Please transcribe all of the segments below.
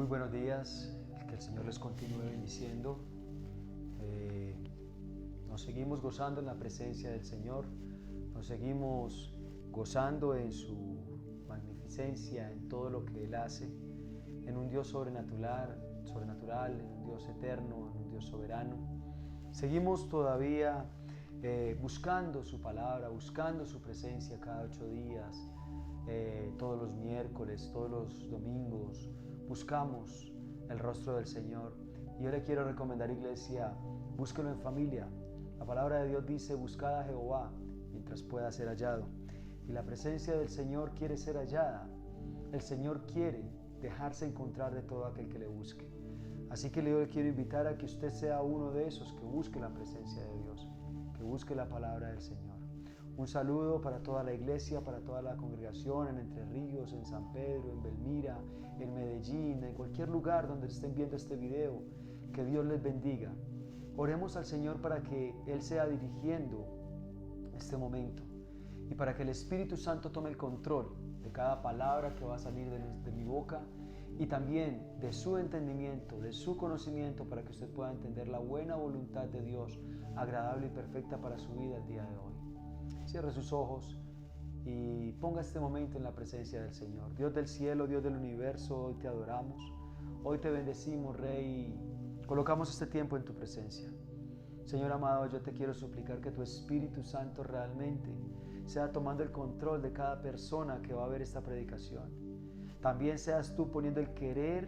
Muy buenos días, que el Señor les continúe bendiciendo. Nos seguimos gozando en la presencia del Señor, nos seguimos gozando en su magnificencia, en todo lo que Él hace, en un Dios sobrenatural, en un Dios eterno, en un Dios soberano. Seguimos todavía buscando su palabra, buscando su presencia cada 8 días, todos los miércoles, todos los domingos. Buscamos el rostro del Señor. Y yo le quiero recomendar, iglesia, búsquelo en familia. La palabra de Dios dice: buscad a Jehová mientras pueda ser hallado. Y la presencia del Señor quiere ser hallada. El Señor quiere dejarse encontrar de todo aquel que le busque. Así que yo le quiero invitar a que usted sea uno de esos que busque la presencia de Dios, que busque la palabra del Señor. Un saludo para toda la iglesia, para toda la congregación en Entre Ríos, en San Pedro, en Belmira, en Medellín, en cualquier lugar donde estén viendo este video. Que Dios les bendiga. Oremos al Señor para que Él sea dirigiendo este momento y para que el Espíritu Santo tome el control de cada palabra que va a salir de mi boca y también de su entendimiento, de su conocimiento, para que usted pueda entender la buena voluntad de Dios, agradable y perfecta para su vida el día de hoy. Cierre sus ojos y ponga este momento en la presencia del Señor. Dios del cielo, Dios del universo, hoy te adoramos, hoy te bendecimos, Rey, y colocamos este tiempo en tu presencia. Señor amado, yo te quiero suplicar que tu Espíritu Santo realmente sea tomando el control de cada persona que va a ver esta predicación. También seas tú poniendo el querer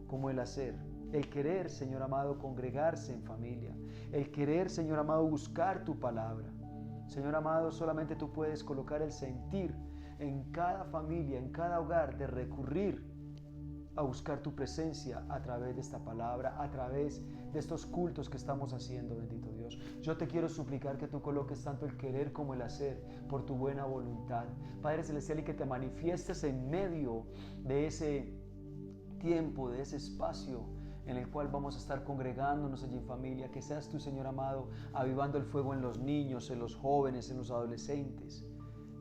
como el hacer. El querer, Señor amado, congregarse en familia. El querer, Señor amado, buscar tu palabra. Señor amado, solamente tú puedes colocar el sentir en cada familia, en cada hogar, de recurrir a buscar tu presencia a través de esta palabra, a través de estos cultos que estamos haciendo, bendito Dios. Yo te quiero suplicar que tú coloques tanto el querer como el hacer por tu buena voluntad, Padre Celestial, y que te manifiestes en medio de ese tiempo, de ese espacio en el cual vamos a estar congregándonos allí en familia. Que seas tú, Señor amado, avivando el fuego en los niños, en los jóvenes, en los adolescentes,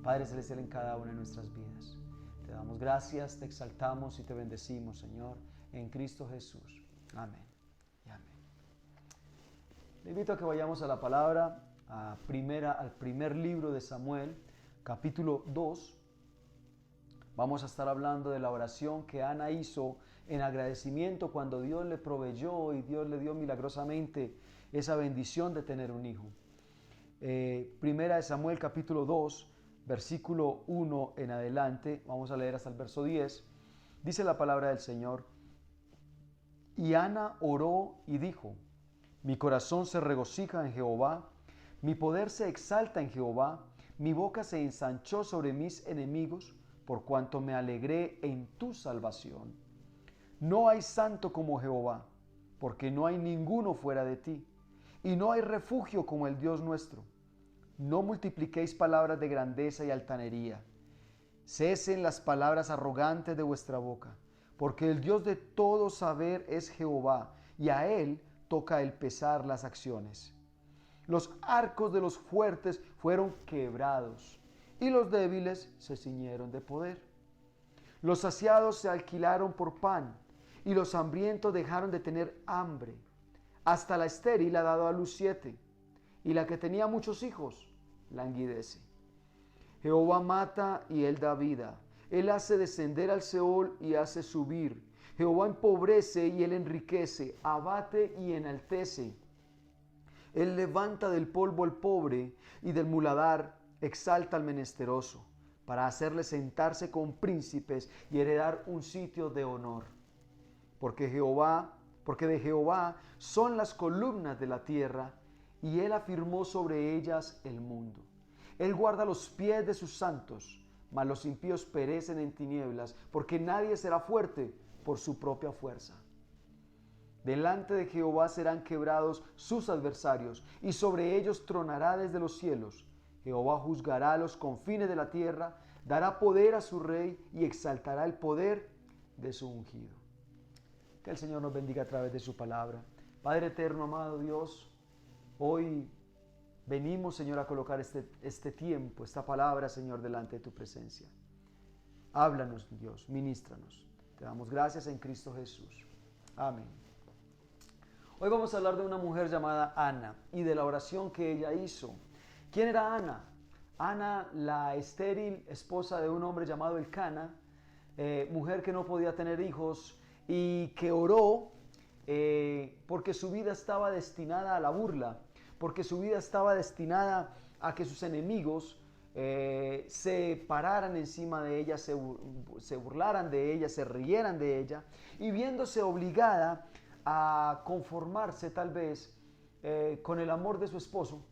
Padre Celestial, en cada una de nuestras vidas. Te damos gracias, te exaltamos y te bendecimos, Señor, en Cristo Jesús. Amén y amén. Le invito a que vayamos a la palabra, al primer libro de Samuel, capítulo 2. Vamos a estar hablando de la oración que Ana hizo en agradecimiento cuando Dios le proveyó y Dios le dio milagrosamente esa bendición de tener un hijo. Primera de Samuel, capítulo 2, versículo 1 en adelante, vamos a leer hasta el verso 10, dice la palabra del Señor: Y Ana oró y dijo: Mi corazón se regocija en Jehová, mi poder se exalta en Jehová, mi boca se ensanchó sobre mis enemigos, por cuanto me alegré en tu salvación. No hay santo como Jehová, porque no hay ninguno fuera de ti, y no hay refugio como el Dios nuestro. No multipliquéis palabras de grandeza y altanería. Cesen las palabras arrogantes de vuestra boca, porque el Dios de todo saber es Jehová, y a Él toca el pesar las acciones. Los arcos de los fuertes fueron quebrados, y los débiles se ciñeron de poder. Los saciados se alquilaron por pan, y los hambrientos dejaron de tener hambre. Hasta la estéril ha dado a luz 7, y la que tenía muchos hijos languidece. Jehová mata y Él da vida. Él hace descender al Seol y hace subir. Jehová empobrece y Él enriquece, abate y enaltece. Él levanta del polvo al pobre y del muladar exalta al menesteroso, para hacerle sentarse con príncipes y heredar un sitio de honor. Porque de Jehová son las columnas de la tierra, y Él afirmó sobre ellas el mundo. Él guarda los pies de sus santos, mas los impíos perecen en tinieblas, porque nadie será fuerte por su propia fuerza. Delante de Jehová serán quebrados sus adversarios, y sobre ellos tronará desde los cielos. Jehová juzgará a los confines de la tierra, dará poder a su rey y exaltará el poder de su ungido. Que el Señor nos bendiga a través de su palabra. Padre eterno, amado Dios, hoy venimos, Señor, a colocar este tiempo, esta palabra, Señor, delante de tu presencia. Háblanos, Dios, ministranos. Te damos gracias en Cristo Jesús. Amén. Hoy vamos a hablar de una mujer llamada Ana y de la oración que ella hizo. ¿Quién era Ana? Ana, la estéril esposa de un hombre llamado Elcana, mujer que no podía tener hijos y que oró porque su vida estaba destinada a la burla, porque su vida estaba destinada a que sus enemigos se pararan encima de ella, se burlaran de ella, se rieran de ella, y viéndose obligada a conformarse tal vez con el amor de su esposo,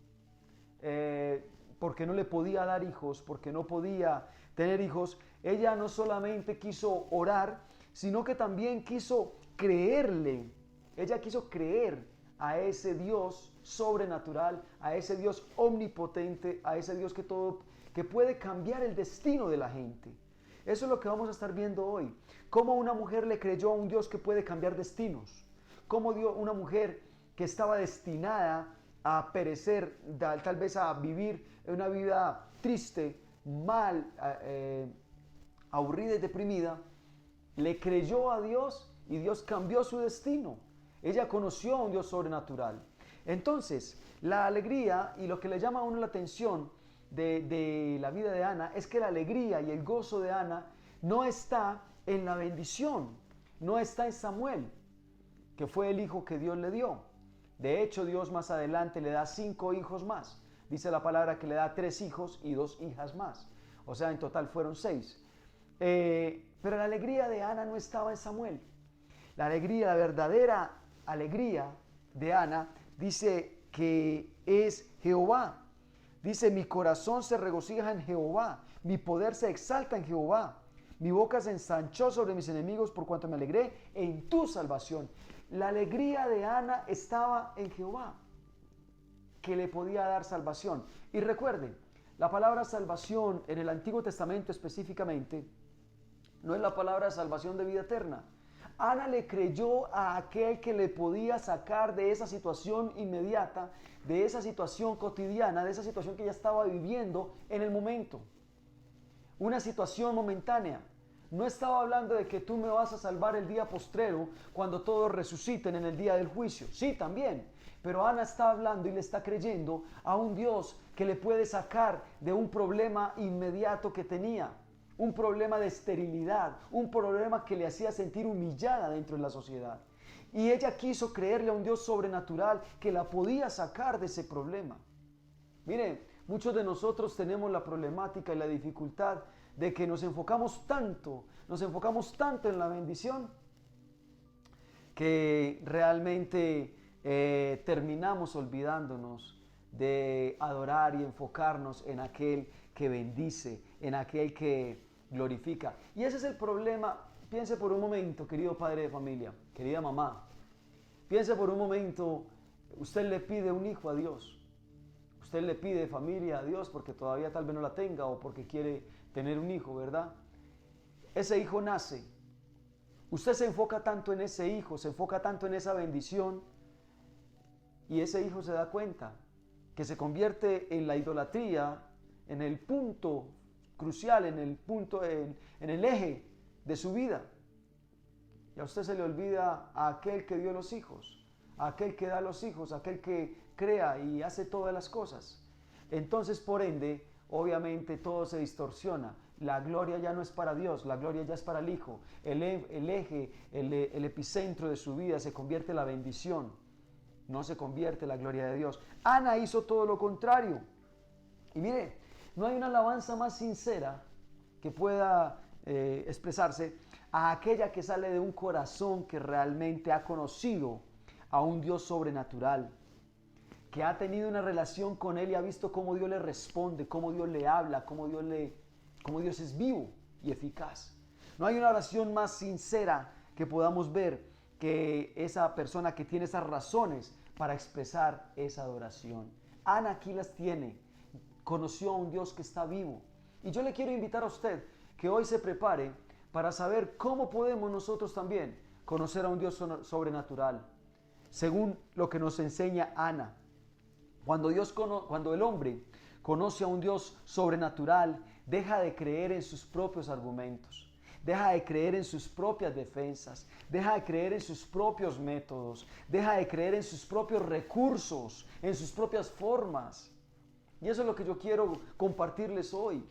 porque no le podía dar hijos, porque no podía tener hijos, ella no solamente quiso orar, sino que también quiso creerle. Ella quiso creer a ese Dios sobrenatural, a ese Dios omnipotente, a ese Dios que puede cambiar el destino de la gente. Eso es lo que vamos a estar viendo hoy. Cómo una mujer le creyó a un Dios que puede cambiar destinos. Cómo una mujer que estaba destinada a perecer, tal vez a vivir una vida triste, mal, aburrida y deprimida, le creyó a Dios y Dios cambió su destino. Ella conoció a un Dios sobrenatural. Entonces, la alegría y lo que le llama a uno la atención de la vida de Ana es que la alegría y el gozo de Ana no está en la bendición, no está en Samuel, que fue el hijo que Dios le dio. De hecho, Dios más adelante le da 5 hijos más. Dice la palabra que le da 3 hijos y 2 hijas más. O sea, en total fueron 6. Pero la alegría de Ana no estaba en Samuel. La alegría, la verdadera alegría de Ana, dice que es Jehová. Dice, mi corazón se regocija en Jehová, mi poder se exalta en Jehová. Mi boca se ensanchó sobre mis enemigos por cuanto me alegré en tu salvación. La alegría de Ana estaba en Jehová, que le podía dar salvación. Y recuerden, la palabra salvación en el Antiguo Testamento específicamente no es la palabra salvación de vida eterna. Ana le creyó a aquel que le podía sacar de esa situación inmediata, de esa situación cotidiana, de esa situación que ella estaba viviendo en el momento. Una situación momentánea. No estaba hablando de que tú me vas a salvar el día postrero cuando todos resuciten en el día del juicio. Sí, también. Pero Ana está hablando y le está creyendo a un Dios que le puede sacar de un problema inmediato que tenía. Un problema de esterilidad, un problema que le hacía sentir humillada dentro de la sociedad. Y ella quiso creerle a un Dios sobrenatural que la podía sacar de ese problema. Mire, muchos de nosotros tenemos la problemática y la dificultad de que nos enfocamos tanto en la bendición, que realmente terminamos olvidándonos de adorar y enfocarnos en aquel que bendice, en aquel que glorifica. Y ese es el problema. Piense por un momento, querido padre de familia, querida mamá, piense por un momento, usted le pide un hijo a Dios. Usted le pide familia a Dios porque todavía tal vez no la tenga o porque quiere tener un hijo, ¿verdad? Ese hijo nace. Usted se enfoca tanto en ese hijo, se enfoca tanto en esa bendición y ese hijo se da cuenta que se convierte en la idolatría, en el punto crucial, en el eje de su vida. Y a usted se le olvida a aquel que dio los hijos, a aquel que da los hijos, a aquel que crea y hace todas las cosas. Entonces, por ende, obviamente todo se distorsiona. La gloria ya no es para Dios, la gloria ya es para el Hijo. El eje, el epicentro de su vida se convierte en la bendición, no se convierte en la gloria de Dios. Ana hizo todo lo contrario. Y mire, no hay una alabanza más sincera que pueda expresarse a aquella que sale de un corazón que realmente ha conocido a un Dios sobrenatural, que ha tenido una relación con Él y ha visto cómo Dios le responde, cómo Dios le habla, cómo Dios es vivo y eficaz. No hay una oración más sincera que podamos ver que esa persona que tiene esas razones para expresar esa adoración. Ana aquí las tiene. Conoció a un Dios que está vivo. Y yo le quiero invitar a usted que hoy se prepare para saber cómo podemos nosotros también conocer a un Dios sobrenatural, según lo que nos enseña Ana. Cuando el hombre conoce a un Dios sobrenatural, deja de creer en sus propios argumentos, deja de creer en sus propias defensas, deja de creer en sus propios métodos, deja de creer en sus propios recursos, en sus propias formas. Y eso es lo que yo quiero compartirles hoy.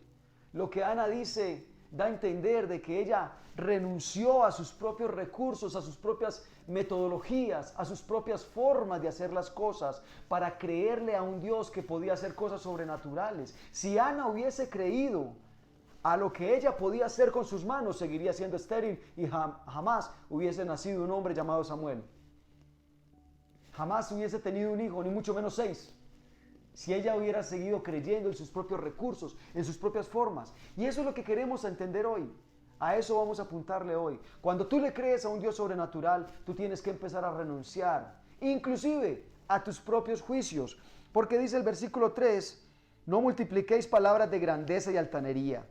Lo que Ana dice da a entender de que ella renunció a sus propios recursos, a sus propias metodologías, a sus propias formas de hacer las cosas para creerle a un Dios que podía hacer cosas sobrenaturales. Si Ana hubiese creído a lo que ella podía hacer con sus manos, seguiría siendo estéril y jamás hubiese nacido un hombre llamado Samuel. Jamás hubiese tenido un hijo, ni mucho menos 6. Si ella hubiera seguido creyendo en sus propios recursos, en sus propias formas. Y eso es lo que queremos entender hoy. A eso vamos a apuntarle hoy. Cuando tú le crees a un Dios sobrenatural, tú tienes que empezar a renunciar, inclusive a tus propios juicios. Porque dice el versículo 3, no multipliquéis palabras de grandeza y altanería.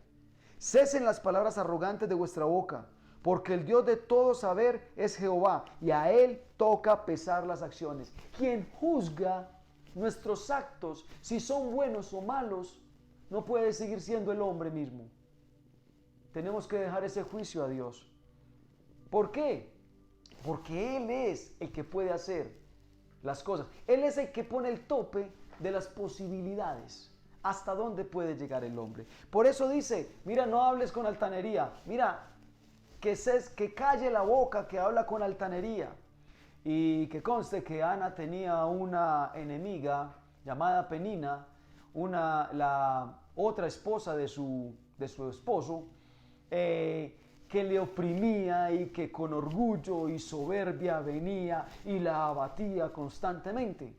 Cesen las palabras arrogantes de vuestra boca, porque el Dios de todo saber es Jehová, y a Él toca pesar las acciones. Quien juzga nuestros actos, si son buenos o malos, no puede seguir siendo el hombre mismo. Tenemos que dejar ese juicio a Dios. ¿Por qué? Porque Él es el que puede hacer las cosas. Él es el que pone el tope de las posibilidades. ¿Hasta dónde puede llegar el hombre? Por eso dice, mira, no hables con altanería. Mira, que calle la boca que habla con altanería. Y que conste que Ana tenía una enemiga llamada Penina, la otra esposa de su esposo, que le oprimía y que con orgullo y soberbia venía y la abatía constantemente.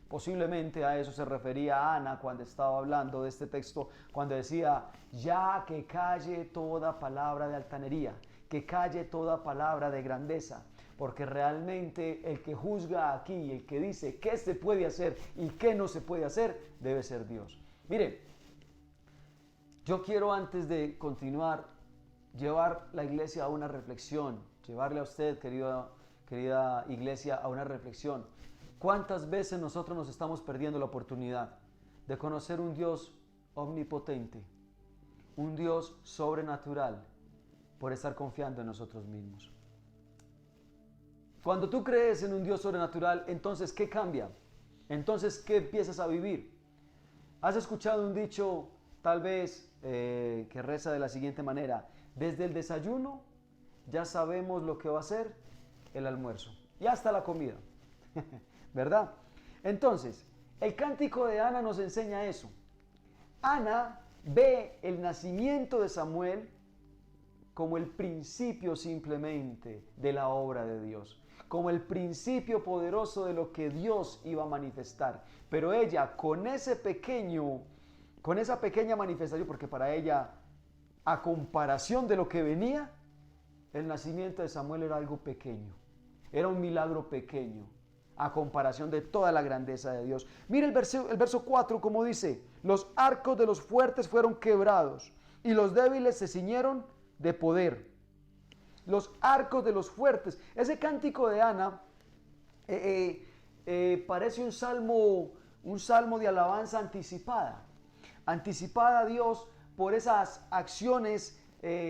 Posiblemente a eso se refería Ana cuando estaba hablando de este texto, cuando decía, ya que calle toda palabra de altanería, que calle toda palabra de grandeza. Porque realmente el que juzga aquí, el que dice qué se puede hacer y qué no se puede hacer, debe ser Dios. Mire, yo quiero antes de continuar, llevar la iglesia a una reflexión, llevarle a usted, querida iglesia, a una reflexión. ¿Cuántas veces nosotros nos estamos perdiendo la oportunidad de conocer un Dios omnipotente, un Dios sobrenatural, por estar confiando en nosotros mismos? Cuando tú crees en un Dios sobrenatural, entonces, ¿qué cambia? Entonces, ¿qué empiezas a vivir? ¿Has escuchado un dicho, tal vez, que reza de la siguiente manera? Desde el desayuno ya sabemos lo que va a ser el almuerzo y hasta la comida, ¿verdad? Entonces, el cántico de Ana nos enseña eso. Ana ve el nacimiento de Samuel como el principio simplemente de la obra de Dios, como el principio poderoso de lo que Dios iba a manifestar. Pero ella, con esa pequeña manifestación, porque para ella, a comparación de lo que venía, el nacimiento de Samuel era algo pequeño, era un milagro pequeño, a comparación de toda la grandeza de Dios. Mire el verso 4, como dice, los arcos de los fuertes fueron quebrados, y los débiles se ciñeron de poder. Los arcos de los fuertes. Ese cántico de Ana parece un salmo de alabanza anticipada a Dios por esas acciones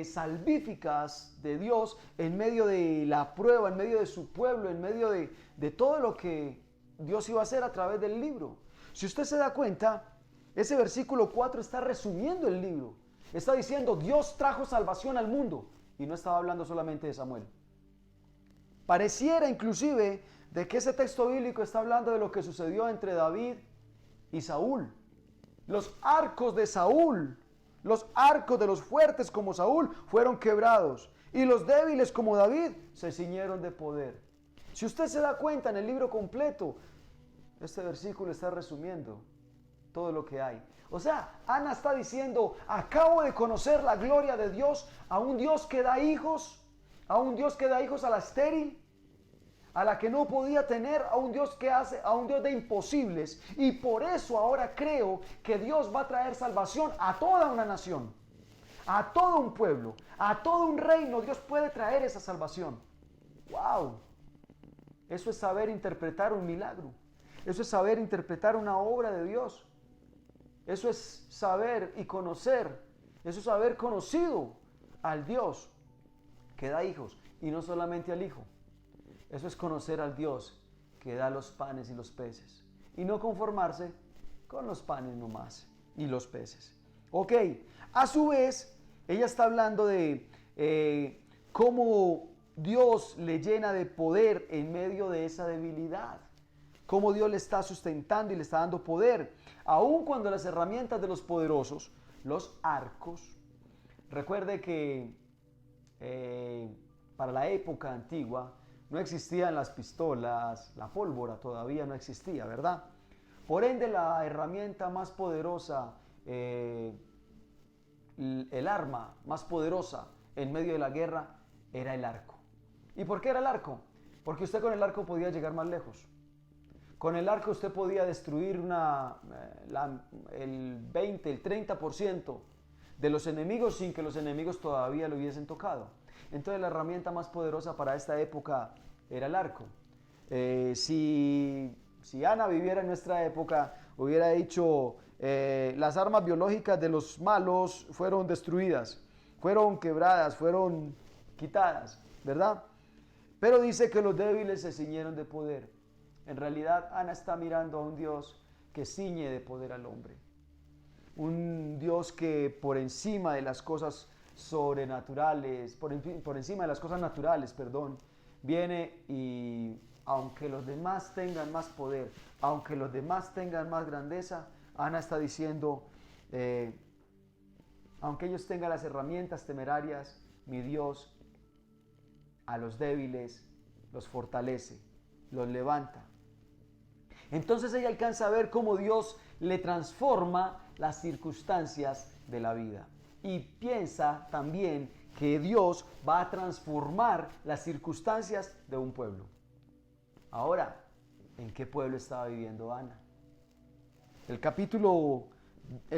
salvíficas de Dios en medio de la prueba, en medio de su pueblo, en medio de todo lo que Dios iba a hacer a través del libro. Si usted se da cuenta, ese versículo 4 está resumiendo el libro. Está diciendo, Dios trajo salvación al mundo. Y no estaba hablando solamente de Samuel. Pareciera inclusive de que ese texto bíblico está hablando de lo que sucedió entre David y Saúl. Los arcos de Saúl, los arcos de los fuertes como Saúl fueron quebrados. Y los débiles como David se ciñeron de poder. Si usted se da cuenta en el libro completo, este versículo está resumiendo todo lo que hay. O sea, Ana está diciendo, acabo de conocer la gloria de Dios, a un Dios que da hijos, a un Dios que da hijos a la estéril, a la que no podía tener, a un Dios de imposibles. Y por eso ahora creo que Dios va a traer salvación a toda una nación, a todo un pueblo, a todo un reino. Dios puede traer esa salvación. ¡Wow! Eso es saber interpretar un milagro. Eso es saber interpretar una obra de Dios. Eso es saber y conocer. Eso es haber conocido al Dios que da hijos, y no solamente al hijo. Eso es conocer al Dios que da los panes y los peces, y no conformarse con los panes nomás y los peces. Ok, a su vez, ella está hablando de cómo Dios le llena de poder en medio de esa debilidad. Cómo Dios le está sustentando y le está dando poder. Aun cuando las herramientas de los poderosos, los arcos, recuerde que para la época antigua no existían las pistolas, la pólvora todavía no existía, ¿verdad? Por ende, la herramienta más poderosa, el arma más poderosa en medio de la guerra era el arco. ¿Y por qué era el arco? Porque usted con el arco podía llegar más lejos. Con el arco usted podía destruir el 20, el 30% de los enemigos sin que los enemigos todavía lo hubiesen tocado. Entonces la herramienta más poderosa para esta época era el arco. Si Ana viviera en nuestra época, hubiera dicho, las armas biológicas de los malos fueron destruidas, fueron quebradas, fueron quitadas, ¿verdad? Pero dice que los débiles se ciñeron de poder. En realidad, Ana está mirando a un Dios que ciñe de poder al hombre. Un Dios que por encima de las cosas sobrenaturales, por encima de las cosas naturales, viene y aunque los demás tengan más poder, aunque los demás tengan más grandeza, Ana está diciendo, aunque ellos tengan las herramientas temerarias, mi Dios a los débiles los fortalece, los levanta. Entonces ella alcanza a ver cómo Dios le transforma las circunstancias de la vida. Y piensa también que Dios va a transformar las circunstancias de un pueblo. Ahora, ¿en qué pueblo estaba viviendo Ana? El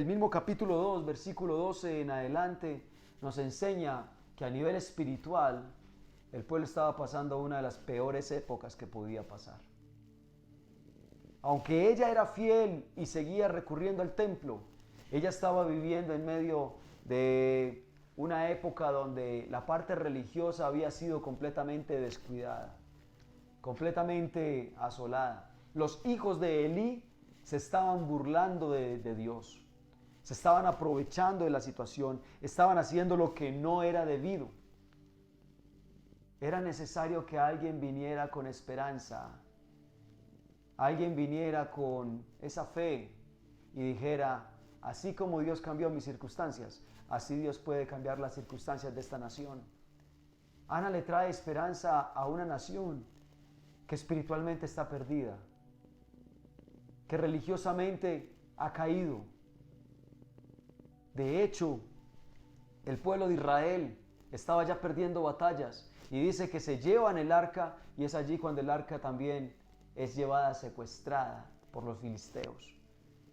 mismo capítulo 2, versículo 12 en adelante, nos enseña que a nivel espiritual el pueblo estaba pasando una de las peores épocas que podía pasar. Aunque ella era fiel y seguía recurriendo al templo, ella estaba viviendo en medio de una época donde la parte religiosa había sido completamente descuidada, completamente asolada. Los hijos de Elí se estaban burlando de Dios, se estaban aprovechando de la situación, estaban haciendo lo que no era debido. Era necesario que alguien viniera con esperanza, alguien viniera con esa fe y dijera, así como Dios cambió mis circunstancias, así Dios puede cambiar las circunstancias de esta nación. Ana le trae esperanza a una nación que espiritualmente está perdida, que religiosamente ha caído. De hecho, el pueblo de Israel estaba ya perdiendo batallas y dice que se llevan el arca y es allí cuando el arca también es llevada secuestrada por los filisteos.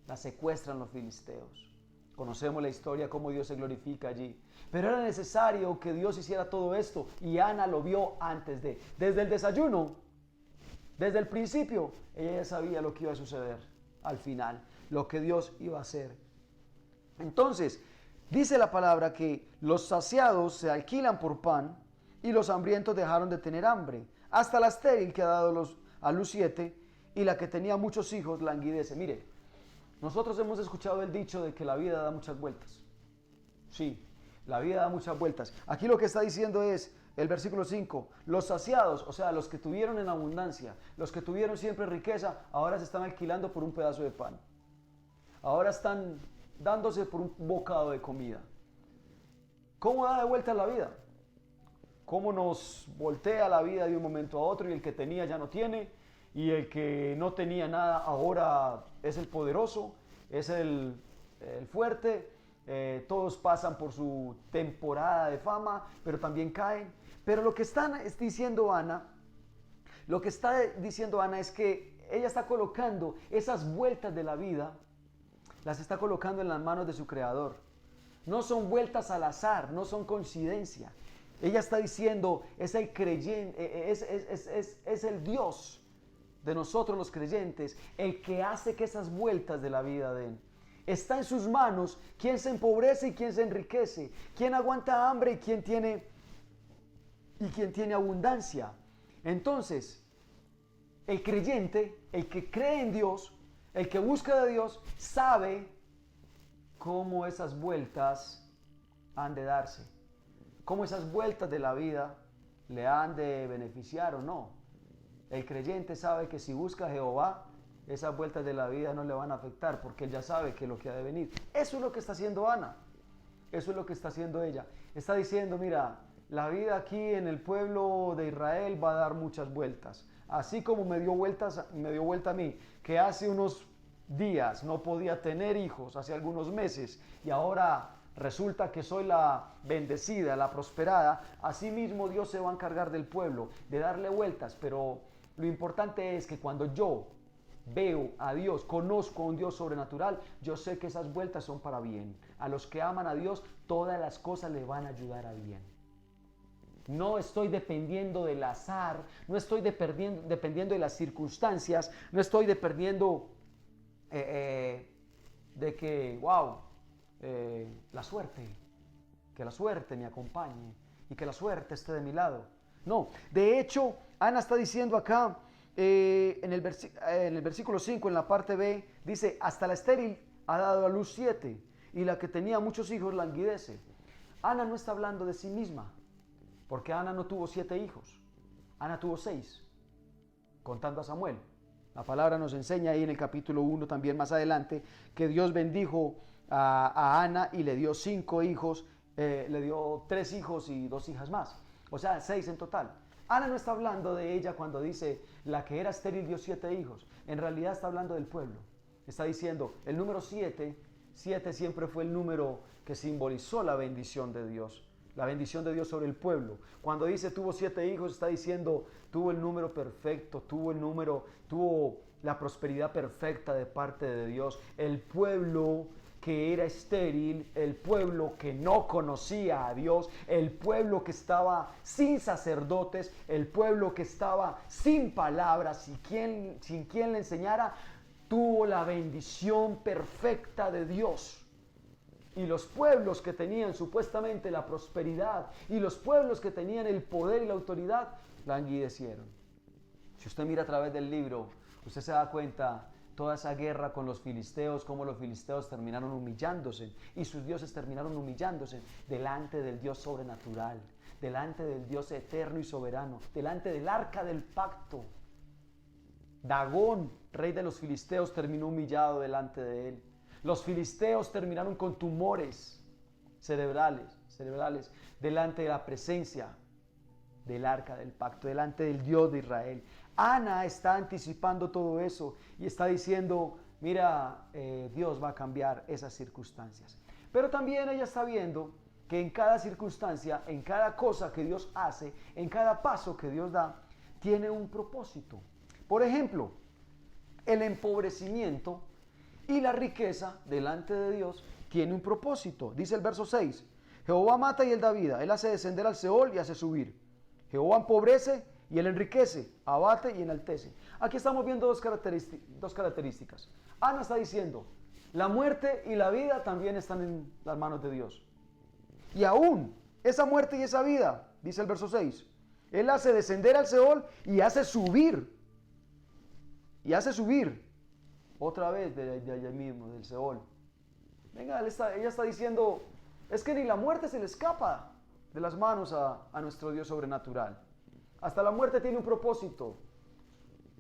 La secuestran los filisteos. Conocemos la historia, cómo Dios se glorifica allí. Pero era necesario que Dios hiciera todo esto y Ana lo vio desde el desayuno, desde el principio. Ella ya sabía lo que iba a suceder al final, lo que Dios iba a hacer. Entonces, dice la palabra que los saciados se alquilan por pan y los hambrientos dejaron de tener hambre. Hasta la estéril que ha dado a luz 7 y la que tenía muchos hijos languidece. Mire, nosotros hemos escuchado el dicho de que la vida da muchas vueltas. Sí, la vida da muchas vueltas. Aquí lo que está diciendo es el versículo 5. Los saciados, o sea, los que tuvieron en abundancia, los que tuvieron siempre riqueza, ahora se están alquilando por un pedazo de pan. Ahora están dándose por un bocado de comida. ¿Cómo da de vuelta la vida? ¿Cómo nos voltea la vida de un momento a otro y el que tenía ya no tiene? Y el que no tenía nada ahora es el poderoso, es el fuerte. Todos pasan por su temporada de fama, pero también caen. Pero lo que está diciendo Ana es que ella está colocando esas vueltas de la vida, las está colocando en las manos de su Creador. No son vueltas al azar, no son coincidencia. Ella está diciendo, es el creyente, es el Dios de nosotros los creyentes, el que hace que esas vueltas de la vida den. Está en sus manos quién se empobrece y quién se enriquece, quién aguanta hambre y quién tiene y quien tiene abundancia. Entonces, el creyente, el que cree en Dios, el que busca de Dios, sabe cómo esas vueltas han de darse, cómo esas vueltas de la vida le han de beneficiar o no. El creyente sabe que si busca a Jehová, esas vueltas de la vida no le van a afectar, porque él ya sabe que es lo que ha de venir. Eso es lo que está haciendo Ana, eso es lo que está haciendo ella. Está diciendo, mira, la vida aquí en el pueblo de Israel va a dar muchas vueltas. Así como me dio vuelta a mí, que hace unos días no podía tener hijos, hace algunos meses, y ahora resulta que soy la bendecida, la prosperada. Así mismo Dios se va a encargar del pueblo, de darle vueltas. Pero lo importante es que cuando yo veo a Dios, conozco a un Dios sobrenatural, yo sé que esas vueltas son para bien. A los que aman a Dios, todas las cosas le van a ayudar a bien. No estoy dependiendo del azar, no estoy dependiendo de las circunstancias, no estoy dependiendo de que, la suerte, que la suerte me acompañe y que la suerte esté de mi lado. No, de hecho, Ana está diciendo acá, en el versículo 5, en la parte B, dice, hasta la estéril ha dado a luz 7, y la que tenía muchos hijos languidece. Ana no está hablando de sí misma, porque Ana no tuvo 7 hijos, Ana tuvo 6, contando a Samuel. La palabra nos enseña ahí en el capítulo 1, también más adelante, que Dios bendijo a Ana y le dio 5 hijos, le dio 3 hijos y 2 hijas más, o sea, 6 en total. Ana no está hablando de ella cuando dice, la que era estéril dio 7 hijos, en realidad está hablando del pueblo. Está diciendo, el número 7 siempre fue el número que simbolizó la bendición de Dios. La bendición de Dios sobre el pueblo. Cuando dice tuvo 7 hijos, está diciendo tuvo el número perfecto, tuvo la prosperidad perfecta de parte de Dios. El pueblo que era estéril, el pueblo que no conocía a Dios, el pueblo que estaba sin sacerdotes, el pueblo que estaba sin palabras, sin quien le enseñara, tuvo la bendición perfecta de Dios. Y los pueblos que tenían supuestamente la prosperidad y los pueblos que tenían el poder y la autoridad, languidecieron. Si usted mira a través del libro, usted se da cuenta toda esa guerra con los filisteos, cómo los filisteos terminaron humillándose y sus dioses terminaron humillándose delante del Dios sobrenatural, delante del Dios eterno y soberano, delante del arca del pacto. Dagón, rey de los filisteos, terminó humillado delante de él. Los filisteos terminaron con tumores cerebrales delante de la presencia del arca del pacto, delante del Dios de Israel. Ana está anticipando todo eso y está diciendo, mira, Dios va a cambiar esas circunstancias. Pero también ella está viendo que en cada circunstancia, en cada cosa que Dios hace, en cada paso que Dios da, tiene un propósito. Por ejemplo, el empobrecimiento y la riqueza delante de Dios tiene un propósito. Dice el verso 6, Jehová mata y él da vida, él hace descender al Seol y hace subir. Jehová empobrece y él enriquece, abate y enaltece. Aquí estamos viendo dos características. Ana está diciendo, la muerte y la vida también están en las manos de Dios. Y aún esa muerte y esa vida, dice el verso 6, él hace descender al Seol y hace subir. Y hace subir otra vez de allá mismo, del Seol. Venga, ella está diciendo, es que ni la muerte se le escapa de las manos a nuestro Dios sobrenatural. Hasta la muerte tiene un propósito.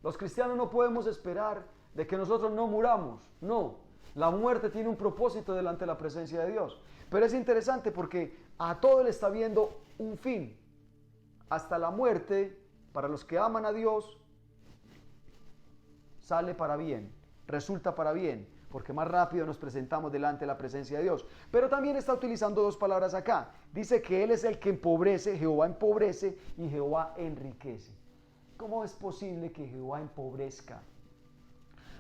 Los cristianos no podemos esperar de que nosotros no muramos. No, la muerte tiene un propósito delante de la presencia de Dios. Pero es interesante porque a todo le está viendo un fin. Hasta la muerte, para los que aman a Dios, sale para bien, resulta para bien, porque más rápido nos presentamos delante de la presencia de Dios. Pero también está utilizando dos palabras acá. Dice que Él es el que empobrece, Jehová empobrece y Jehová enriquece. ¿Cómo es posible que Jehová empobrezca?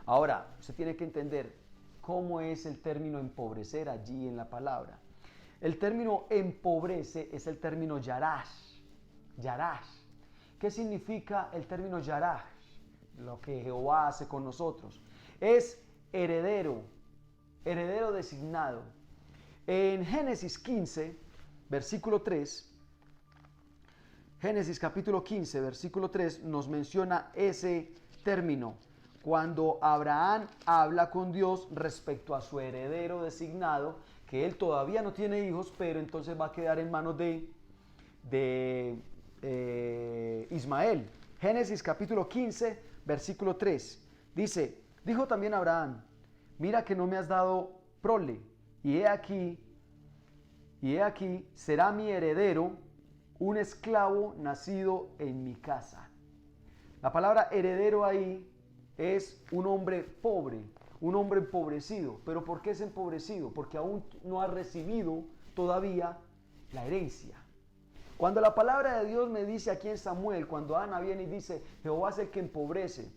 Ahora, usted tiene que entender cómo es el término empobrecer allí en la palabra. El término empobrece es el término yarash. Yarash. ¿Qué significa el término yarash? Lo que Jehová hace con nosotros. Es heredero designado. En Génesis 15, versículo 3, Génesis capítulo 15, versículo 3 nos menciona ese término, cuando Abraham habla con Dios respecto a su heredero designado, que él todavía no tiene hijos, pero entonces va a quedar en manos de Ismael. Génesis capítulo 15, versículo 3. Dice, dijo también Abraham, mira que no me has dado prole, y he aquí, será mi heredero un esclavo nacido en mi casa. La palabra heredero ahí es un hombre pobre, un hombre empobrecido. ¿Pero por qué es empobrecido? Porque aún no ha recibido todavía la herencia. Cuando la palabra de Dios me dice aquí en Samuel, cuando Ana viene y dice, Jehová es el que empobrece,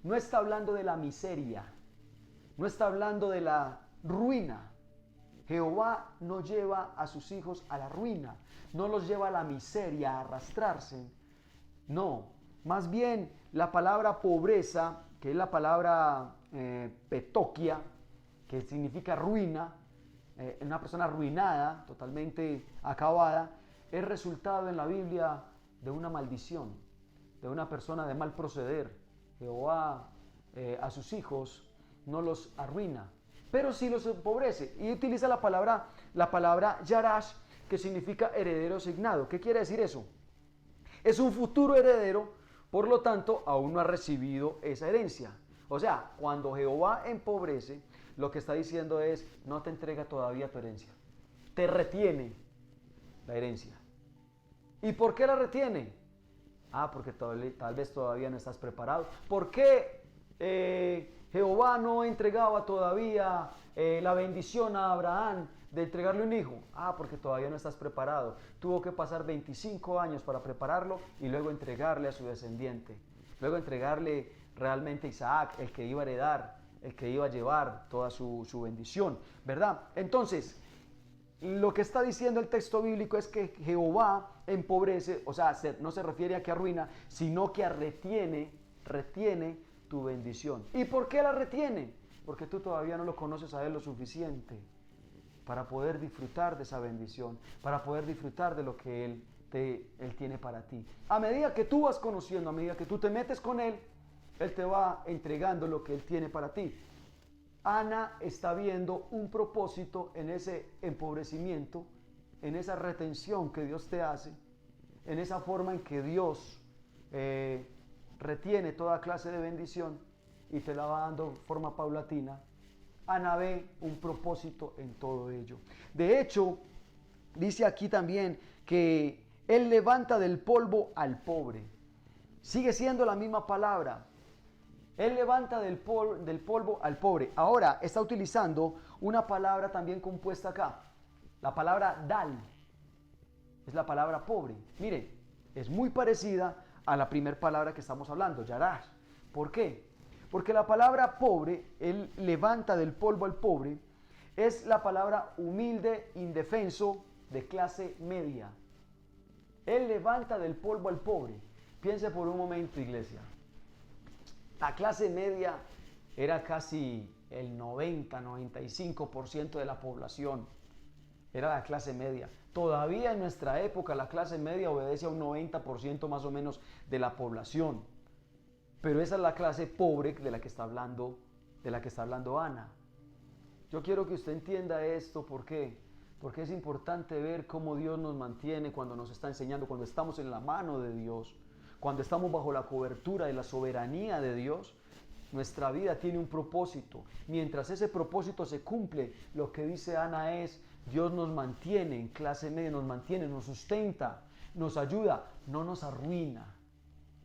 no está hablando de la miseria, no está hablando de la ruina. Jehová no lleva a sus hijos a la ruina, no los lleva a la miseria, a arrastrarse. No, más bien la palabra pobreza, que es la palabra petoquia, que significa ruina, una persona arruinada, totalmente acabada, es resultado en la Biblia de una maldición, de una persona de mal proceder. Jehová a sus hijos no los arruina, pero sí los empobrece. Y utiliza la palabra yarash, que significa heredero asignado. ¿Qué quiere decir eso? Es un futuro heredero, por lo tanto, aún no ha recibido esa herencia. O sea, cuando Jehová empobrece, lo que está diciendo es, no te entrega todavía tu herencia. Te retiene la herencia. ¿Y por qué la retiene? Porque tal vez todavía no estás preparado. ¿Por qué Jehová no entregaba todavía la bendición a Abraham de entregarle un hijo? Porque todavía no estás preparado. Tuvo que pasar 25 años para prepararlo y luego entregarle a su descendiente. Luego entregarle realmente a Isaac, el que iba a heredar, el que iba a llevar toda su bendición, ¿verdad? Entonces, lo que está diciendo el texto bíblico es que Jehová empobrece, o sea, no se refiere a que arruina, sino que retiene tu bendición. ¿Y por qué la retiene? Porque tú todavía no lo conoces a Él lo suficiente para poder disfrutar de esa bendición, para poder disfrutar de lo que Él tiene para ti. A medida que tú vas conociendo, a medida que tú te metes con Él, Él te va entregando lo que Él tiene para ti. Ana está viendo un propósito en ese empobrecimiento, en esa retención que Dios te hace, en esa forma en que Dios retiene toda clase de bendición y te la va dando de forma paulatina. Ana ve un propósito en todo ello. De hecho, dice aquí también que Él levanta del polvo al pobre. Sigue siendo la misma palabra. Él levanta del polvo al pobre. Ahora está utilizando una palabra también compuesta acá. La palabra dal. Es la palabra pobre. Mire, es muy parecida a la primera palabra que estamos hablando, yarash. ¿Por qué? Porque la palabra pobre, Él levanta del polvo al pobre, es la palabra humilde, indefenso, de clase media. Él levanta del polvo al pobre. Piense por un momento, iglesia. La clase media era casi el 90-95% de la población. Era la clase media. Todavía en nuestra época la clase media obedece a un 90% más o menos de la población. Pero esa es la clase pobre de la que está hablando Ana. Yo quiero que usted entienda esto. ¿Por qué? Porque es importante ver cómo Dios nos mantiene cuando nos está enseñando, cuando estamos en la mano de Dios. Cuando estamos bajo la cobertura de la soberanía de Dios, nuestra vida tiene un propósito. Mientras ese propósito se cumple, lo que dice Ana es, Dios nos mantiene en clase media, nos mantiene, nos sustenta, nos ayuda, no nos arruina,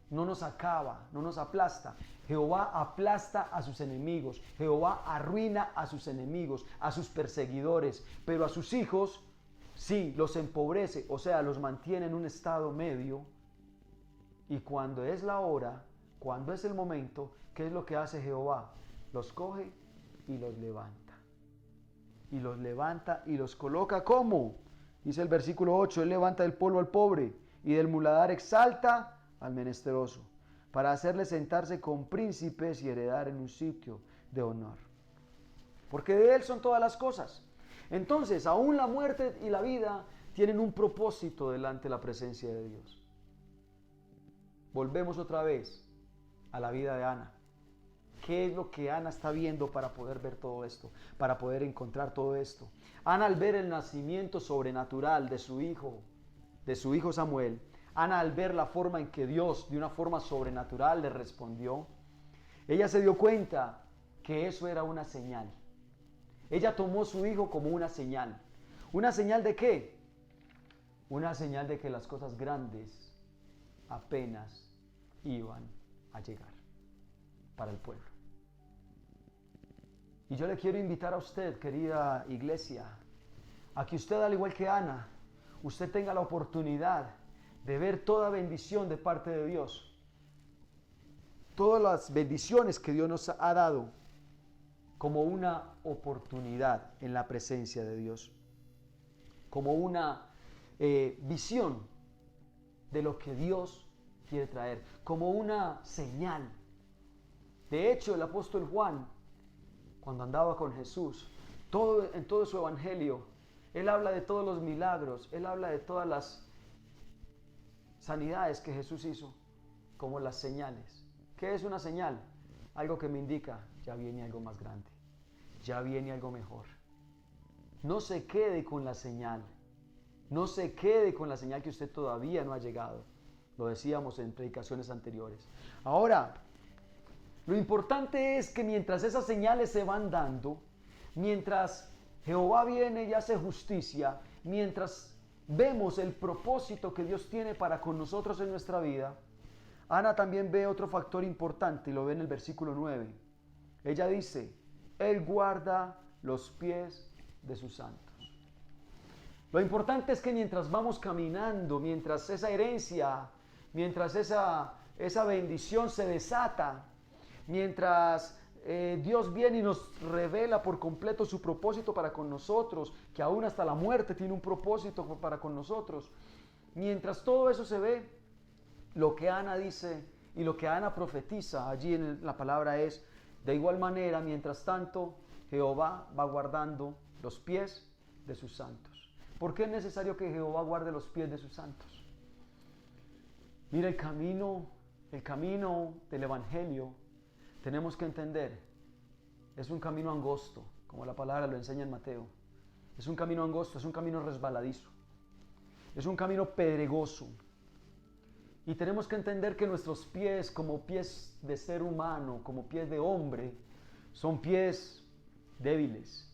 no nos acaba, no nos aplasta. Jehová aplasta a sus enemigos, Jehová arruina a sus enemigos, a sus perseguidores, pero a sus hijos sí, los empobrece, o sea, los mantiene en un estado medio. Y cuando es la hora, cuando es el momento, ¿qué es lo que hace Jehová? Los coge y los levanta. Y los levanta y los coloca ¿cómo? Dice el versículo 8, Él levanta del polvo al pobre y del muladar exalta al menesteroso, para hacerle sentarse con príncipes y heredar en un sitio de honor. Porque de Él son todas las cosas. Entonces, aún la muerte y la vida tienen un propósito delante de la presencia de Dios. volvemos otra vez a la vida de Ana. ¿Qué es lo que Ana está viendo para poder ver todo esto? Para poder encontrar todo esto. Ana, al ver el nacimiento sobrenatural de su hijo Samuel, Ana, al ver la forma en que Dios de una forma sobrenatural le respondió, ella se dio cuenta que eso era una señal. Ella tomó a su hijo como una señal. ¿Una señal de qué? Una señal de que las cosas grandes apenas iban a llegar para el pueblo. Y yo le quiero invitar a usted, querida iglesia, a que usted, al igual que Ana, usted tenga la oportunidad de ver toda bendición de parte de Dios. Todas las bendiciones que Dios nos ha dado como una oportunidad en la presencia de Dios. Como una visión de lo que Dios quiere traer. Como una señal. De hecho, el apóstol Juan, cuando andaba con Jesús, en todo su evangelio, él habla de todos los milagros, él habla de todas las sanidades que Jesús hizo, como las señales. ¿Qué es una señal? Algo que me indica, ya viene algo más grande, ya viene algo mejor. No se quede con la señal, no se quede con la señal que usted todavía no ha llegado. Lo decíamos en predicaciones anteriores. Ahora, lo importante es que mientras esas señales se van dando, mientras Jehová viene y hace justicia, mientras vemos el propósito que Dios tiene para con nosotros en nuestra vida, Ana también ve otro factor importante y lo ve en el versículo 9. Ella dice, Él guarda los pies de sus santos. Lo importante es que mientras vamos caminando, mientras esa herencia, mientras esa bendición se desata, mientras Dios viene y nos revela por completo su propósito para con nosotros, que aún hasta la muerte tiene un propósito para con nosotros, mientras todo eso se ve, lo que Ana dice y lo que Ana profetiza allí en la palabra es, de igual manera, mientras tanto, Jehová va guardando los pies de sus santos. ¿Por qué es necesario que Jehová guarde los pies de sus santos? Mira, el camino del Evangelio, tenemos que entender, es un camino angosto, como la palabra lo enseña en Mateo. Es un camino angosto, es un camino resbaladizo, es un camino pedregoso. Y tenemos que entender que nuestros pies, como pies de ser humano, como pies de hombre, son pies débiles.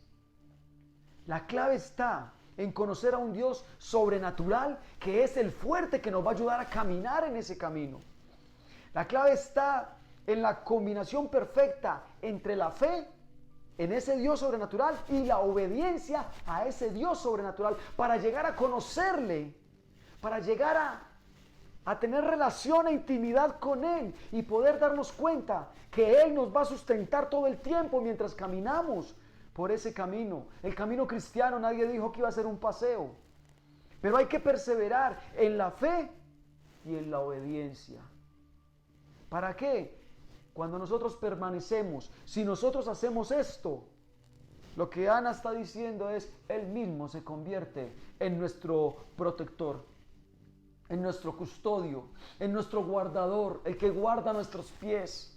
La clave está en conocer a un Dios sobrenatural, que es el fuerte que nos va a ayudar a caminar en ese camino. La clave está en la combinación perfecta entre la fe en ese Dios sobrenatural y la obediencia a ese Dios sobrenatural para llegar a conocerle, para llegar a tener relación e intimidad con Él y poder darnos cuenta que Él nos va a sustentar todo el tiempo mientras caminamos por ese camino. El camino cristiano, nadie dijo que iba a ser un paseo, pero hay que perseverar en la fe y en la obediencia. ¿Para qué? Cuando nosotros permanecemos, si nosotros hacemos esto, lo que Ana está diciendo es, Él mismo se convierte en nuestro protector, en nuestro custodio, en nuestro guardador, el que guarda nuestros pies.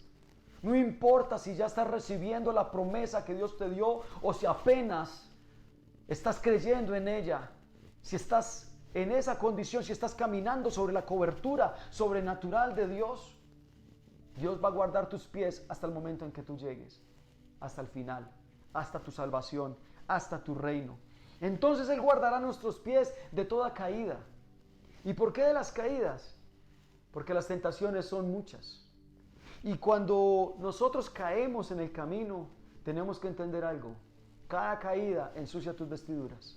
No importa si ya estás recibiendo la promesa que Dios te dio o si apenas estás creyendo en ella, si estás en esa condición, si estás caminando sobre la cobertura sobrenatural de Dios, Dios va a guardar tus pies hasta el momento en que tú llegues, hasta el final, hasta tu salvación, hasta tu reino. Entonces Él guardará nuestros pies de toda caída. ¿Y por qué de las caídas? Porque las tentaciones son muchas. Y cuando nosotros caemos en el camino, tenemos que entender algo. Cada caída ensucia tus vestiduras.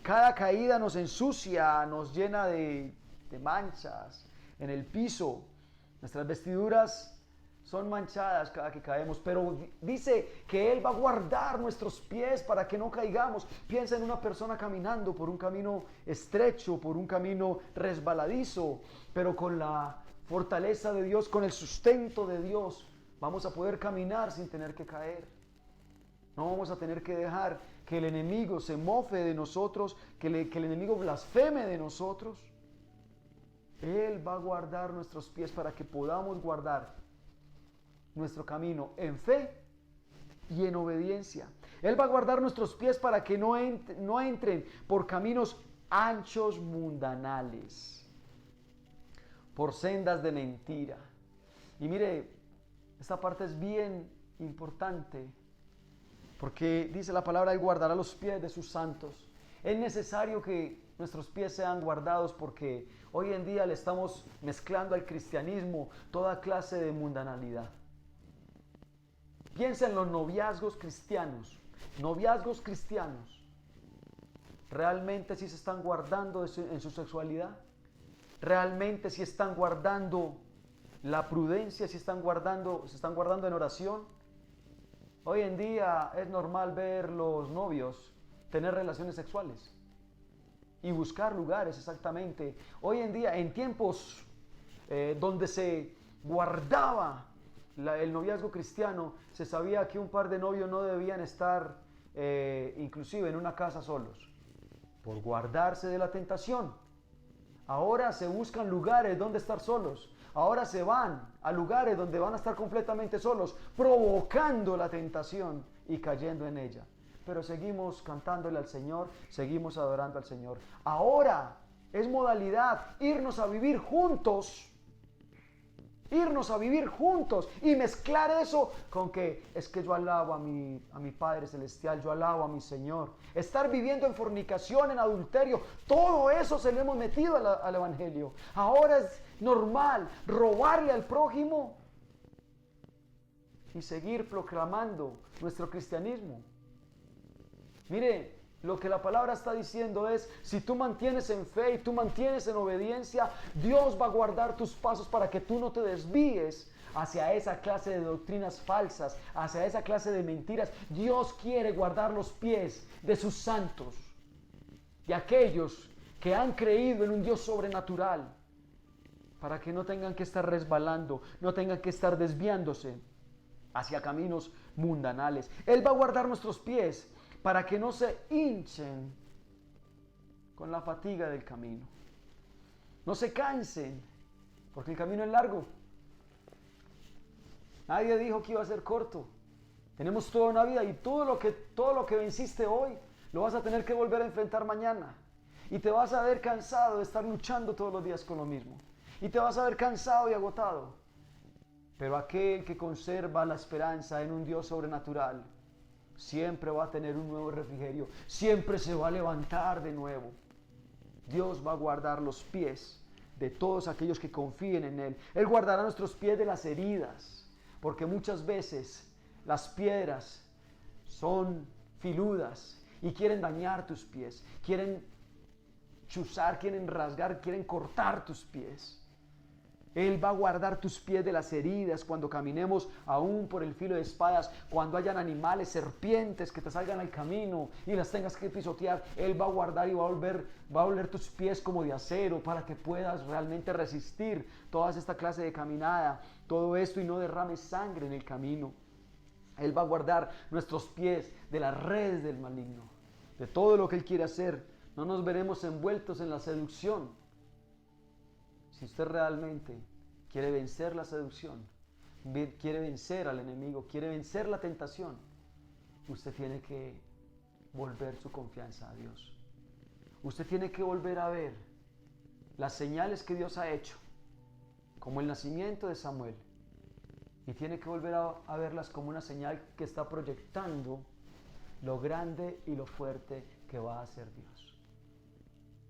Cada caída nos ensucia, nos llena de manchas en el piso. Nuestras vestiduras son manchadas cada que caemos, pero dice que Él va a guardar nuestros pies para que no caigamos. Piensa en una persona caminando por un camino estrecho, por un camino resbaladizo, pero con la fortaleza de Dios, con el sustento de Dios, vamos a poder caminar sin tener que caer. No vamos a tener que dejar que el enemigo se mofe de nosotros, que el enemigo blasfeme de nosotros. Él va a guardar nuestros pies para que podamos guardar nuestro camino en fe y en obediencia. Él va a guardar nuestros pies para que no entren por caminos anchos mundanales, por sendas de mentira. Y mire, esta parte es bien importante, porque dice la palabra, Él guardará los pies de sus santos. Es necesario que nuestros pies sean guardados porque hoy en día le estamos mezclando al cristianismo toda clase de mundanalidad. Piensa en los noviazgos cristianos. Noviazgos cristianos. ¿Realmente sí se están guardando en su sexualidad? ¿Realmente sí están guardando la prudencia? ¿Sí se están guardando en oración? Hoy en día es normal ver los novios tener relaciones sexuales y buscar lugares exactamente. Hoy en día, en tiempos donde se guardaba el noviazgo cristiano, se sabía que un par de novios no debían estar inclusive en una casa solos, por guardarse de la tentación. Ahora se buscan lugares donde estar solos. Ahora se van a lugares donde van a estar completamente solos, provocando la tentación y cayendo en ella. Pero seguimos cantándole al Señor, seguimos adorando al Señor. Ahora es modalidad irnos a vivir juntos. Irnos a vivir juntos y mezclar eso con que es que yo alabo a mi Padre Celestial, yo alabo a mi Señor. Estar viviendo en fornicación, en adulterio, todo eso se lo hemos metido al Evangelio. Ahora es normal robarle al prójimo y seguir proclamando nuestro cristianismo. Mire, lo que la palabra está diciendo es, si tú mantienes en fe y tú mantienes en obediencia, Dios va a guardar tus pasos para que tú no te desvíes hacia esa clase de doctrinas falsas, hacia esa clase de mentiras. Dios quiere guardar los pies de sus santos, de aquellos que han creído en un Dios sobrenatural, para que no tengan que estar resbalando, no tengan que estar desviándose hacia caminos mundanales. Él va a guardar nuestros pies para que no se hinchen con la fatiga del camino. No se cansen, porque el camino es largo. Nadie dijo que iba a ser corto. Tenemos toda una vida y todo lo que venciste hoy, lo vas a tener que volver a enfrentar mañana. Y te vas a ver cansado de estar luchando todos los días con lo mismo. Y te vas a ver cansado y agotado. Pero aquel que conserva la esperanza en un Dios sobrenatural, siempre va a tener un nuevo refrigerio, siempre se va a levantar de nuevo. Dios va a guardar los pies de todos aquellos que confíen en Él. Él guardará nuestros pies de las heridas, porque muchas veces las piedras son filudas y quieren dañar tus pies, quieren chuzar, quieren rasgar, quieren cortar tus pies. Él va a guardar tus pies de las heridas cuando caminemos aún por el filo de espadas, cuando hayan animales, serpientes que te salgan al camino y las tengas que pisotear. Él va a guardar y va a volver tus pies como de acero para que puedas realmente resistir toda esta clase de caminada, todo esto, y no derrames sangre en el camino. Él va a guardar nuestros pies de las redes del maligno, de todo lo que Él quiere hacer. No nos veremos envueltos en la seducción. Si usted realmente quiere vencer la seducción, quiere vencer al enemigo, quiere vencer la tentación, usted tiene que volver su confianza a Dios. Usted tiene que volver a ver las señales que Dios ha hecho, como el nacimiento de Samuel, y tiene que volver a verlas como una señal que está proyectando lo grande y lo fuerte que va a hacer Dios.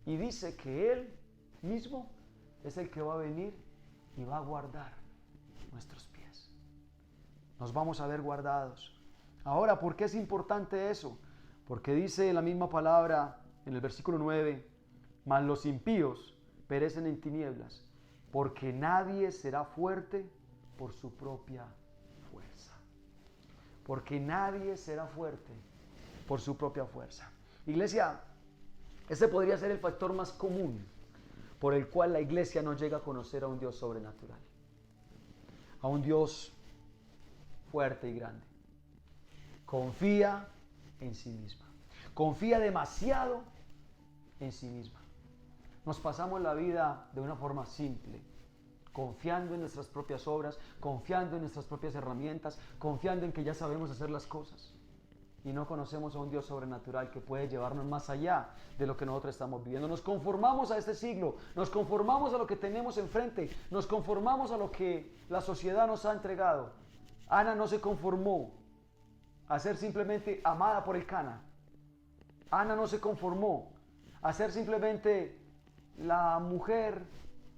Y dice que Él mismo es el que va a venir y va a guardar nuestros pies. Nos vamos a ver guardados. Ahora, ¿por qué es importante eso? Porque dice la misma palabra en el versículo 9, mas los impíos perecen en tinieblas, porque nadie será fuerte por su propia fuerza. Porque nadie será fuerte por su propia fuerza. Iglesia, ese podría ser el factor más común por el cual la iglesia no llega a conocer a un Dios sobrenatural, a un Dios fuerte y grande. Confía en sí misma, confía demasiado en sí misma. Nos pasamos la vida de una forma simple, confiando en nuestras propias obras, confiando en nuestras propias herramientas, confiando en que ya sabemos hacer las cosas. Y no conocemos a un Dios sobrenatural que puede llevarnos más allá de lo que nosotros estamos viviendo. Nos conformamos a este siglo, nos conformamos a lo que tenemos enfrente, nos conformamos a lo que la sociedad nos ha entregado. Ana no se conformó a ser simplemente amada por el Cana. Ana no se conformó a ser simplemente la mujer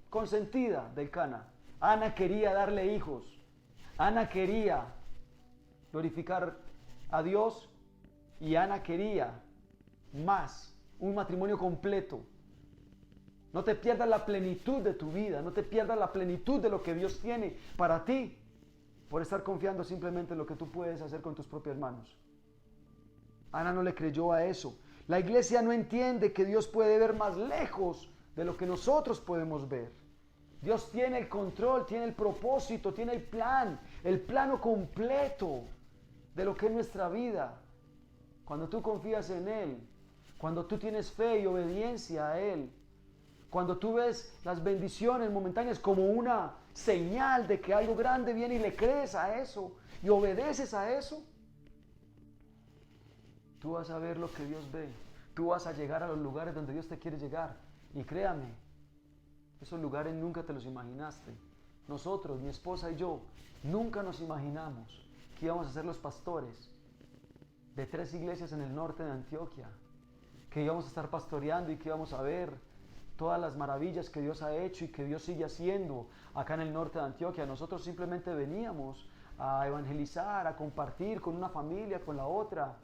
consentida del Cana. Ana quería darle hijos. Ana quería glorificar a Dios y Ana quería más, un matrimonio completo. No te pierdas la plenitud de tu vida, no te pierdas la plenitud de lo que Dios tiene para ti por estar confiando simplemente en lo que tú puedes hacer con tus propias manos. Ana no le creyó a eso. La iglesia no entiende que Dios puede ver más lejos de lo que nosotros podemos ver. Dios tiene el control, tiene el propósito, tiene el plano completo de lo que es nuestra vida. Cuando tú confías en Él, cuando tú tienes fe y obediencia a Él, cuando tú ves las bendiciones momentáneas como una señal de que algo grande viene y le crees a eso y obedeces a eso, tú vas a ver lo que Dios ve. Tú vas a llegar a los lugares donde Dios te quiere llegar. Y créame, esos lugares nunca te los imaginaste. Nosotros, mi esposa y yo, nunca nos imaginamos que íbamos a ser los pastores de 3 iglesias en el norte de Antioquia, que íbamos a estar pastoreando y que íbamos a ver todas las maravillas que Dios ha hecho y que Dios sigue haciendo acá en el norte de Antioquia. Nosotros simplemente veníamos a evangelizar, a compartir con una familia, con la otra,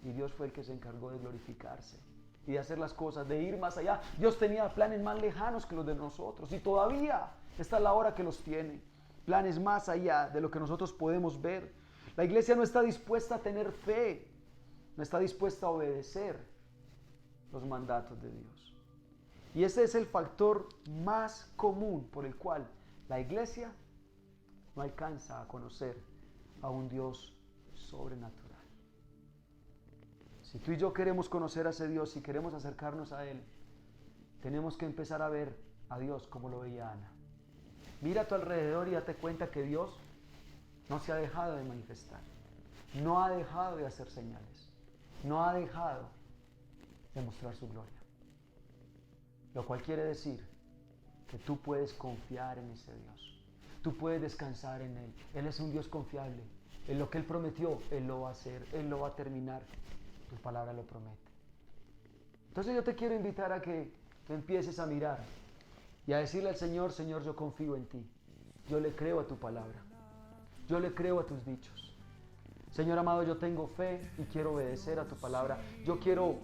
y Dios fue el que se encargó de glorificarse y de hacer las cosas, de ir más allá. Dios tenía planes más lejanos que los de nosotros y todavía esta es la hora que los tiene, planes más allá de lo que nosotros podemos ver. La iglesia no está dispuesta a tener fe, no está dispuesta a obedecer los mandatos de Dios. Y ese es el factor más común por el cual la iglesia no alcanza a conocer a un Dios sobrenatural. Si tú y yo queremos conocer a ese Dios, si queremos acercarnos a Él, tenemos que empezar a ver a Dios como lo veía Ana. Mira a tu alrededor y date cuenta que Dios no se ha dejado de manifestar, no ha dejado de hacer señales, no ha dejado de mostrar su gloria. Lo cual quiere decir que tú puedes confiar en ese Dios, tú puedes descansar en Él. Él es un Dios confiable, en lo que Él prometió, Él lo va a hacer, Él lo va a terminar, tu palabra lo promete. Entonces yo te quiero invitar a que tú empieces a mirar y a decirle al Señor: Señor, yo confío en ti, yo le creo a tu palabra, yo le creo a tus dichos. Señor amado, yo tengo fe y quiero obedecer a tu palabra. Yo quiero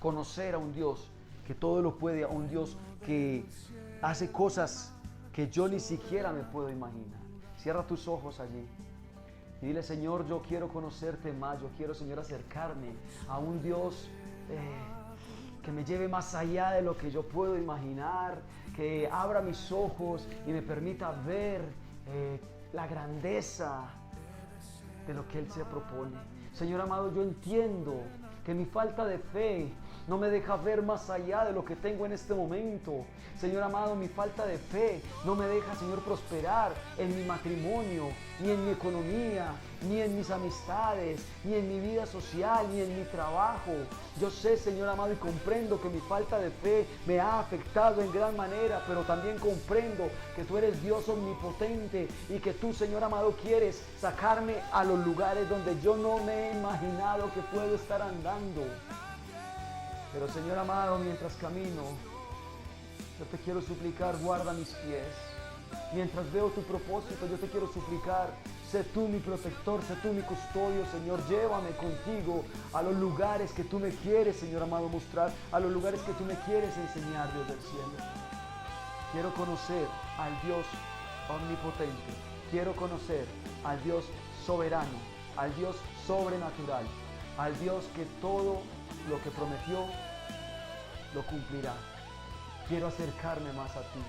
conocer a un Dios que todo lo puede, a un Dios que hace cosas que yo ni siquiera me puedo imaginar. Cierra tus ojos allí y dile: Señor, yo quiero conocerte más, yo quiero, Señor, acercarme a un Dios que me lleve más allá de lo que yo puedo imaginar, que abra mis ojos y me permita ver la grandeza de lo que Él se propone. Señor amado, yo entiendo que mi falta de fe no me deja ver más allá de lo que tengo en este momento. Señor amado, mi falta de fe no me deja, Señor, prosperar en mi matrimonio, ni en mi economía, ni en mis amistades, ni en mi vida social, ni en mi trabajo. Yo sé, Señor amado, y comprendo que mi falta de fe me ha afectado en gran manera, pero también comprendo que tú eres Dios omnipotente y que tú, Señor amado, quieres sacarme a los lugares donde yo no me he imaginado que puedo estar andando. Pero, Señor amado, mientras camino, yo te quiero suplicar: guarda mis pies. Mientras veo tu propósito, yo te quiero suplicar: sé tú mi protector, sé tú mi custodio, Señor. Llévame contigo a los lugares que tú me quieres, Señor amado, mostrar, a los lugares que tú me quieres enseñar, Dios del cielo. Quiero conocer al Dios omnipotente. Quiero conocer al Dios soberano, al Dios sobrenatural, al Dios que todo lo que prometió lo cumplirá. Quiero acercarme más a ti.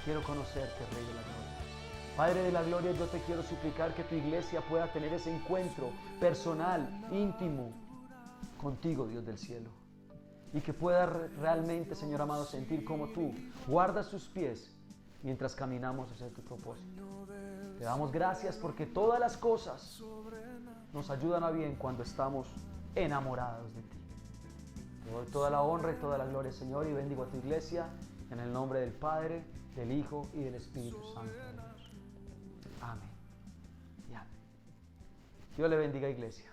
Quiero conocerte, Rey de la Gloria. Padre de la Gloria, yo te quiero suplicar que tu iglesia pueda tener ese encuentro personal, íntimo, contigo, Dios del cielo. y que pueda realmente, Señor amado, sentir como tú guardas sus pies mientras caminamos hacia tu propósito. Te damos gracias porque todas las cosas nos ayudan a bien cuando estamos enamorados de ti. Te doy toda la honra y toda la gloria, Señor, y bendigo a tu iglesia en el nombre del Padre, del Hijo y del Espíritu Santo de Dios. Amén y amén. Dios le bendiga, iglesia.